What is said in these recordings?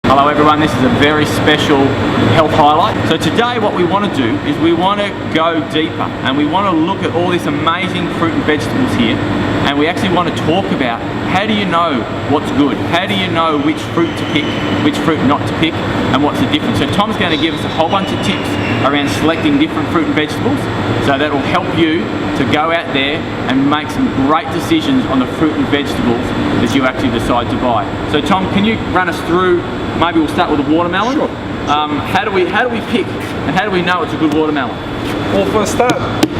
Hello everyone, this is a very special health highlight. So today what we want to do is we want to go deeper and we want to look at all these amazing fruit and vegetables here, and we actually want to talk about how do you know what's good? How do you know which fruit to pick, which fruit not to pick, and what's the difference? So Tom's going to give us a whole bunch of tips around selecting different fruit and vegetables, so that will help you to go out there and make some great decisions on the fruit and vegetables that you actually decide to buy. So Tom, can you run us through, maybe we'll start with the watermelon? Sure. How do we pick and how do we know it's a good watermelon? Well, for a start,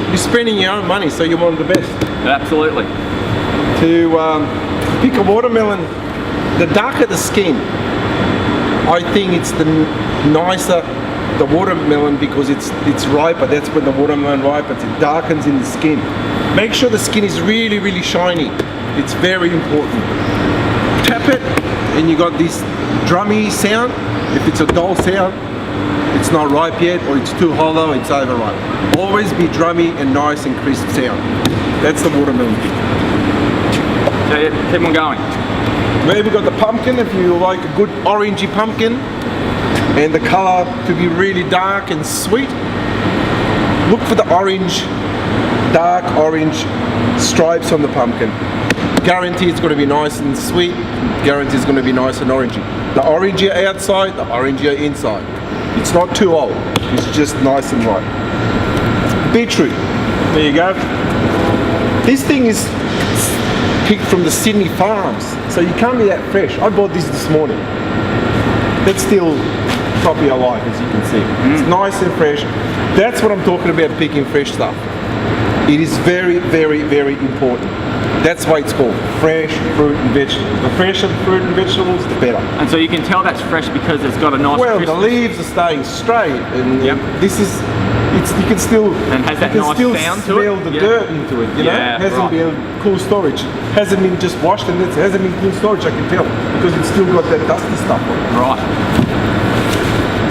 you're spending your own money, so you want the best. Absolutely. To pick a watermelon, the darker the skin, I think it's the nicer the watermelon, because it's riper. That's when the watermelon ripens. It darkens in the skin. Make sure the skin is really, really shiny. It's very important. Tap it, and you got this drummy sound. If it's a dull sound, it's not ripe yet, or it's too hollow, it's overripe. Always be drummy and nice and crisp sound. That's the watermelon. So yeah, keep on going. Maybe we've got the pumpkin, if you like a good orangey pumpkin, and the colour to be really dark and sweet. Look for the orange, dark orange stripes on the pumpkin. Guarantee it's going to be nice and sweet. Guarantee it's going to be nice and orangey. The orangey outside, the orangey inside. It's not too old, it's just nice and ripe. Beetroot, there you go. This thing is picked from the Sydney farms, so you can't be that fresh. I bought this morning. That's still probably alive, as you can see. It's nice and fresh. That's what I'm talking about, picking fresh stuff. It is very, very, very important. That's why it's called fresh fruit and vegetables. The fresher the fruit and vegetables, the better. And so you can tell that's fresh because it's got a nice the leaves are staying straight, and this is, you can still, and has that nice sound to it. Smell the dirt into it, you know? It hasn't been cool storage. Hasn't been just washed, and it hasn't been cool storage, I can tell, because it's still got that dusty stuff on it. Right.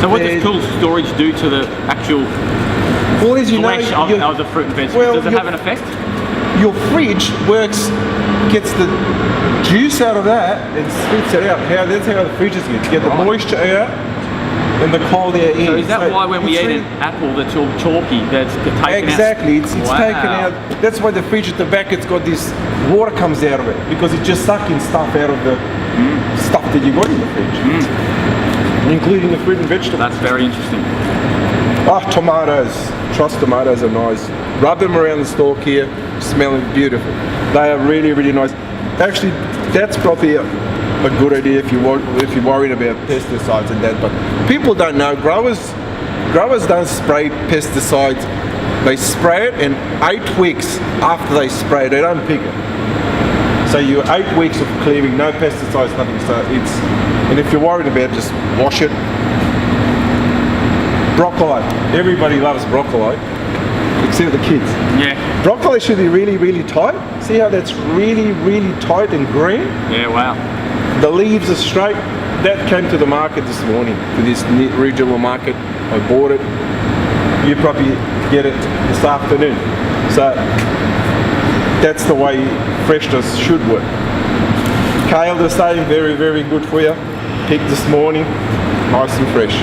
So what does cool storage do to the actual flesh of the fruit and vegetables? Does it have an effect? Your fridge gets the juice out of that and spits it out. That's how the fridges get the moisture out and the cold air in. So is that why when we eat an apple that's all chalky, that's taken out? Exactly, it's taken out. That's why the fridge at the back, it's got this water comes out of it, because it's just sucking stuff out of the stuff that you got in the fridge, including the fruit and vegetables. That's very interesting. Tomatoes. Trust tomatoes are nice. Rub them around the stalk here, smelling beautiful. They are really, really nice. Actually, that's probably a good idea if you're worried about pesticides and that. But people don't know. Growers don't spray pesticides. They spray it, and 8 weeks after they spray it, they don't pick it. So you're 8 weeks of clearing, no pesticides, nothing. So and if you're worried about it, just wash it. Broccoli. Everybody loves broccoli, except the kids. Yeah. Broccoli should be really, really tight. See how that's really, really tight and green? Yeah, wow. The leaves are straight. That came to the market this morning, to this regional market. I bought it. You probably get it this afternoon. So that's the way freshness should work. Kale the same, very, very good for you. Picked this morning. Nice and fresh.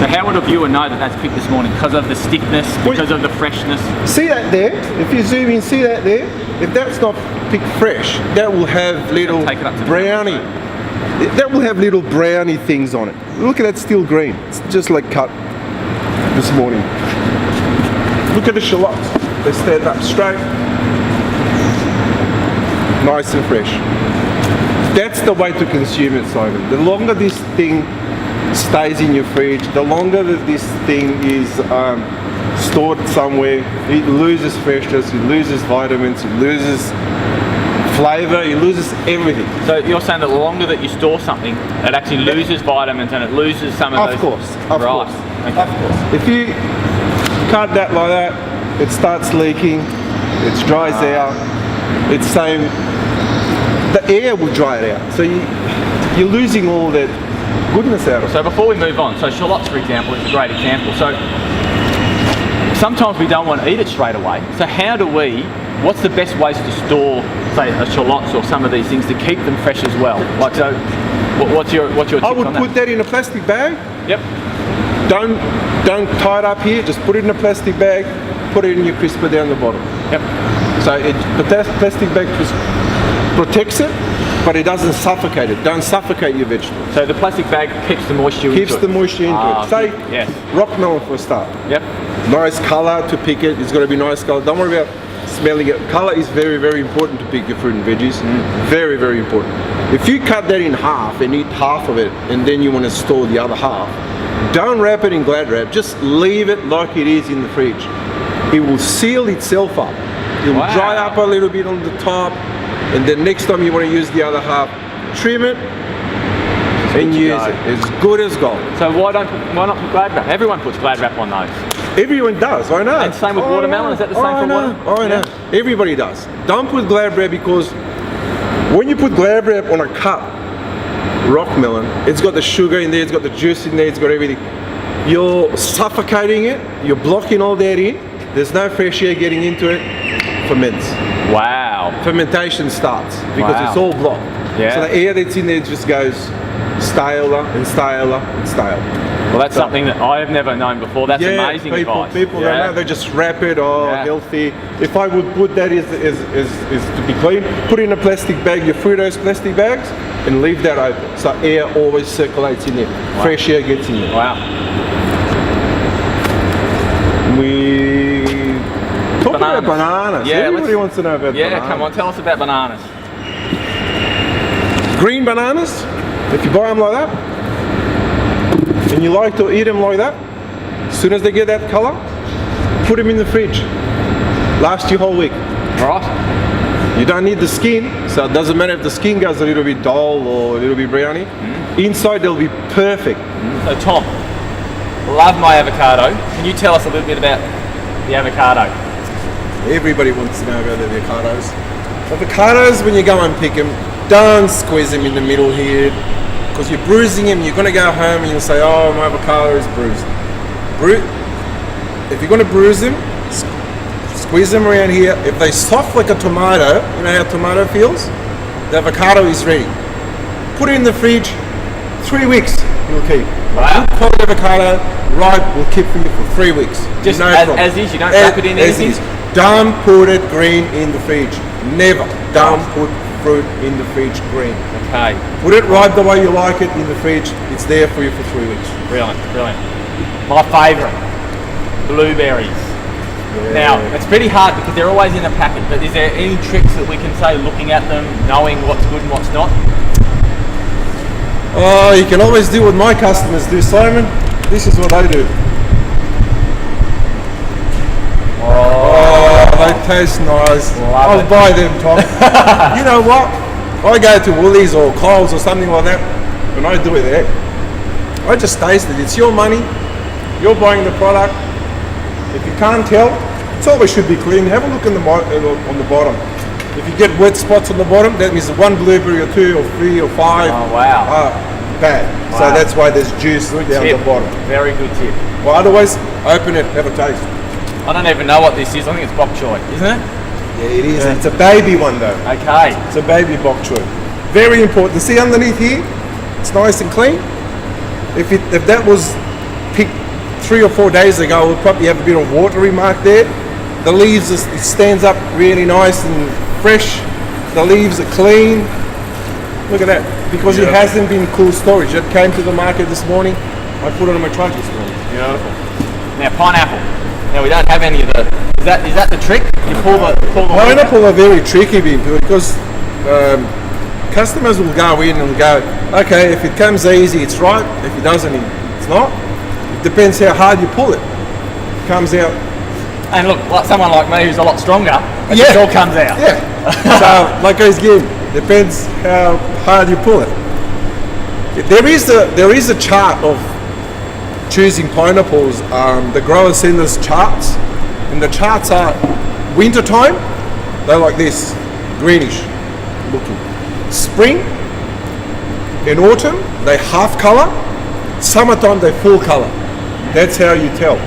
So how would a viewer know that that's picked this morning? Because of the stiffness, because of the freshness? See that there? If you zoom in, see that there? If that's not picked fresh, that will have little brownie. That will have little brownie things on it. Look at that, still green. It's just like cut this morning. Look at the shallots. They stand up straight. Nice and fresh. That's the way to consume it, Simon. The longer this thing stays in your fridge, the longer that this thing is stored somewhere, it loses freshness, it loses vitamins, it loses flavour, it loses everything. So you're saying that the longer that you store something, it actually loses vitamins and it loses some of those? Of course. Okay. Of course. If you cut that like that, it starts leaking, it dries out, it's same, the air will dry it out. So you're losing all that goodness out of it. So before we move on, so shallots, for example, is a great example. So sometimes we don't want to eat it straight away. So what's the best ways to store, say, shallots or some of these things to keep them fresh as well? Like, so What's your tip I would on put that in a plastic bag. Yep. Don't tie it up here. Just put it in a plastic bag. Put it in your crisper down the bottom. Yep. So the plastic bag protects it, but it doesn't suffocate it. Don't suffocate your vegetables. So the plastic bag keeps the moisture into it. Keeps the moisture into it. Say yes. rock melon for a start. Yep. Nice color to pick it. It's got to be nice color. Don't worry about smelling it. Color is very, very important to pick your fruit and veggies. Very, very important. If you cut that in half and eat half of it, and then you want to store the other half, don't wrap it in Glad wrap. Just leave it like it is in the fridge. It will seal itself up. It will dry up a little bit on the top, and then next time you want to use the other half, trim it and use it. It's good as gold. So why not put Glad wrap? Everyone puts Glad wrap on those. Everyone does, I know. And same with watermelon. Is that the same for water? I know. Everybody does. Don't put Glad wrap, because when you put Glad wrap on a cut rock melon, it's got the sugar in there, it's got the juice in there, it's got everything. You're suffocating it, you're blocking all that in. There's no fresh air getting into it. Ferments. Wow. Fermentation starts because it's all blocked. Yeah. So the air that's in there just goes staler and staler and staler. Well, that's something that I have never known before. That's amazing advice. People don't know. They just wrap it healthy. If I would put that is to be clean, put in a plastic bag, your Fritos plastic bags, and leave that open. So air always circulates in there. Wow. Fresh air gets in there. Wow. We talk about bananas. Yeah, everybody wants to know about bananas. Yeah, come on, tell us about bananas. Green bananas, if you buy them like that, and you like to eat them like that, as soon as they get that color, put them in the fridge. Last you whole week. Right. You don't need the skin, so it doesn't matter if the skin goes a little bit dull or a little bit browny. Inside they'll be perfect. So Tom, love my avocado. Can you tell us a little bit about the avocado? Everybody wants to know about the avocados. Avocados, when you go and pick them, don't squeeze them in the middle here, because you're bruising them. You're going to go home and you'll say, oh, my avocado is bruised. If you're going to bruise them, squeeze them around here. If they're soft like a tomato, you know how tomato feels? The avocado is ready. Put it in the fridge, 3 weeks it'll keep. Wow. Good quality avocado, ripe, will keep for you for 3 weeks. Just no as is, you don't wrap it in anything? Don't put it green in the fridge. Never. Don't put fruit in the fridge green. Okay. Put it right the way you like it in the fridge. It's there for you for 3 weeks. Brilliant, brilliant. My favourite, blueberries. Yeah. Now, it's pretty hard because they're always in a packet, but is there any tricks that we can say looking at them, knowing what's good and what's not? Oh, you can always do what my customers do, Simon. This is what I do. Oh, they taste nice. I'll buy them, Tom. You know what? I go to Woolies or Coles or something like that, and I do it there. I just taste it. It's your money. You're buying the product. If you can't tell, it always should be clean. Have a look on the bottom. If you get wet spots on the bottom, that means one blueberry or two or three or five. Oh, wow. Bad. Wow. So that's why there's juice down the bottom. Very good tip. Well, otherwise, open it, have a taste. I don't even know what this is. I think it's bok choy, isn't it? Yeah, it is. Yeah. It's a baby one though. Okay. It's a baby bok choy. Very important. See underneath here? It's nice and clean. If that was picked 3 or 4 days ago, it would probably have a bit of watery mark there. The leaves, it stands up really nice and fresh. The leaves are clean. Look at that. Because it hasn't been cool storage. It came to the market this morning. I put it on my truck this morning. Beautiful. Now pineapple. Now we don't have any of the. Is that the trick? You pull the pineapple are very tricky because customers will go in and go, okay, if it comes easy, it's right. If it doesn't, it's not. It depends how hard you pull it. It comes out. And look, like someone like me who's a lot stronger, it all comes out. Yeah. So, like I was giving, depends how hard you pull it. There is a chart of choosing pineapples. The grower sends us charts, and the charts are winter time, they're like this, greenish looking. Spring and autumn, they half color. Summertime, they full color. That's how you tell.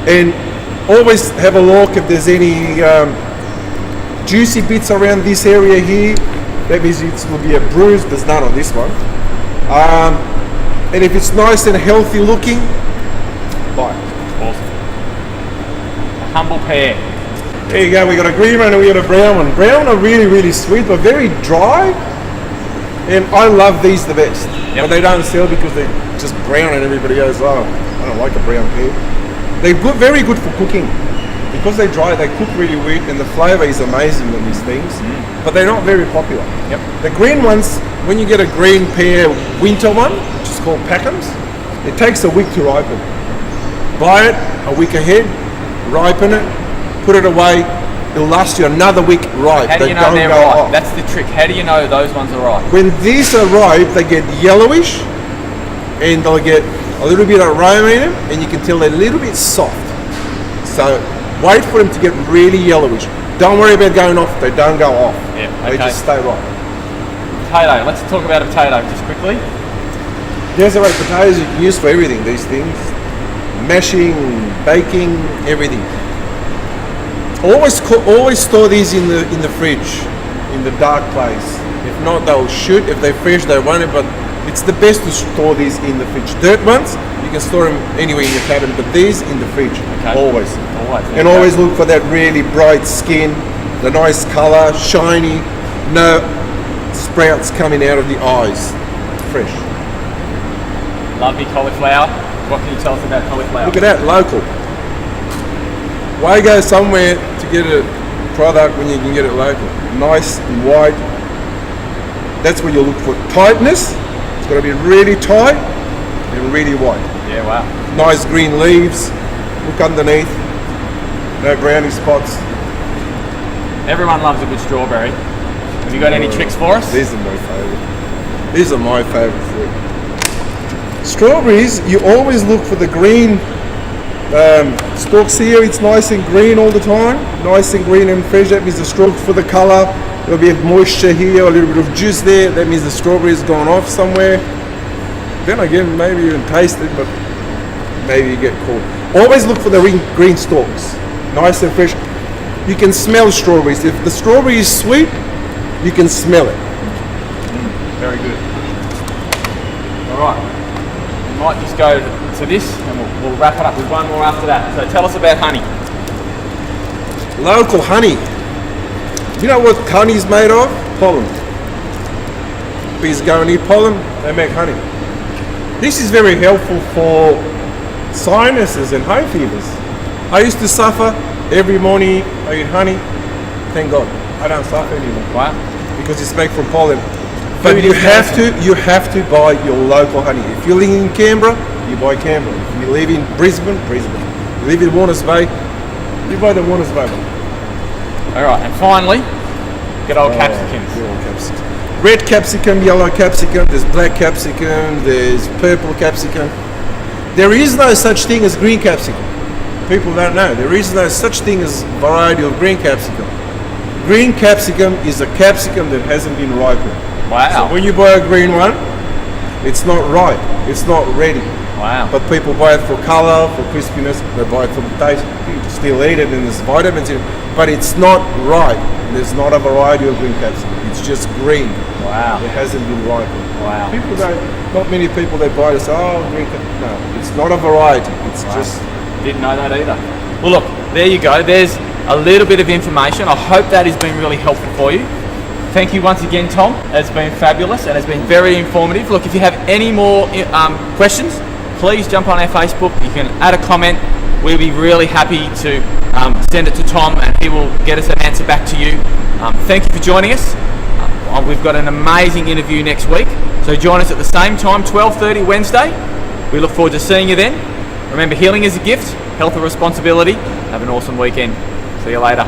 And always have a look if there's any juicy bits around this area here. That means it will be a bruise. There's none on this one. And if it's nice and healthy looking, buy it. Awesome. A humble pair. There you go, we got a green one and we got a brown one. Brown are really, really sweet, but very dry. And I love these the best. But they don't sell because they're just brown and everybody goes, oh, I don't like a brown pear. They're good, very good for cooking. Because they're dry, they cook really well and the flavour is amazing on these things. But they're not very popular. The green ones, when you get a green pear winter one, which is called Peckhams, it takes a week to ripen. Buy it a week ahead, ripen it, put it away, it'll last you another week ripe. How do you know they're ripe? That's the trick. How do you know those ones are ripe? When these are ripe, they get yellowish and they'll get a little bit of aroma in them and you can tell they're a little bit soft. So wait for them to get really yellowish. Don't worry about going off, they don't go off. They just stay ripe. Potato, let's talk about a potato just quickly. There's a way potatoes you can use for everything, these things. Mashing, baking, everything. Always store these in the fridge, in the dark place. If not, they'll shoot. If they're fresh, they won't. But it's the best to store these in the fridge. Dirt ones, you can store them anywhere in your cabinet, but these in the fridge, always. And always look for that really bright skin, the nice colour, shiny, no sprouts coming out of the eyes. Fresh. Lovely cauliflower. What can you tell us about cauliflower? Look at that, local. Why go somewhere to get a product when you can get it local? Nice and white. That's what you look for. Tightness. It's got to be really tight and really white. Yeah, wow. Nice green leaves. Look underneath. No brownie spots. Everyone loves a good strawberry. Have you got any tricks for us? These are my favourite. These are my favourite fruit. Strawberries, you always look for the green stalks here. It's nice and green all the time. Nice and green and fresh. That means the strawberry for the colour. There'll be moisture here, a little bit of juice there. That means the strawberry's gone off somewhere. Then again, maybe you can taste it, but maybe you get caught. Always look for the green stalks. Nice and fresh. You can smell strawberries. If the strawberry is sweet, you can smell it. Very good. All right. We might just go to this and we'll wrap it up with one more after that. So tell us about honey. Local honey. You know what honey is made of? Pollen. Bees go and eat pollen, they make honey. This is very helpful for sinuses and hay fevers. I used to suffer every morning. I eat honey. Thank God, I don't suffer anymore. Wow. Because it's made from pollen. But you have to buy your local honey. If you live in Canberra, you buy Canberra. If you live in Brisbane, Brisbane. If you live in Warners Bay, you buy the Warners Bay one. All right, and finally, good old capsicums. Good old capsicum. Red capsicum, yellow capsicum, there's black capsicum, there's purple capsicum. There is no such thing as green capsicum. People don't know. There is no such thing as variety of green capsicum. Green capsicum is a capsicum that hasn't been ripened. Wow. So when you buy a green one, it's not ripe, it's not ready. Wow. But people buy it for colour, for crispiness, they buy it for the taste. You can still eat it and there's vitamins in it. But it's not ripe. There's not a variety of green capsicum. It's just green. Wow. It hasn't been ripened. Wow. People don't, not many people they buy it say, oh, green capsicum. No, it's not a variety. It's just... Didn't know that either. Well, look, there you go. There's a little bit of information. I hope that has been really helpful for you. Thank you once again, Tom. It's been fabulous and it's been very informative. Look, if you have any more questions, please jump on our Facebook. You can add a comment. We'll be really happy to send it to Tom and he will get us an answer back to you. Thank you for joining us. We've got an amazing interview next week. So join us at the same time, 12:30 Wednesday. We look forward to seeing you then. Remember, healing is a gift, health a responsibility. Have an awesome weekend. See you later.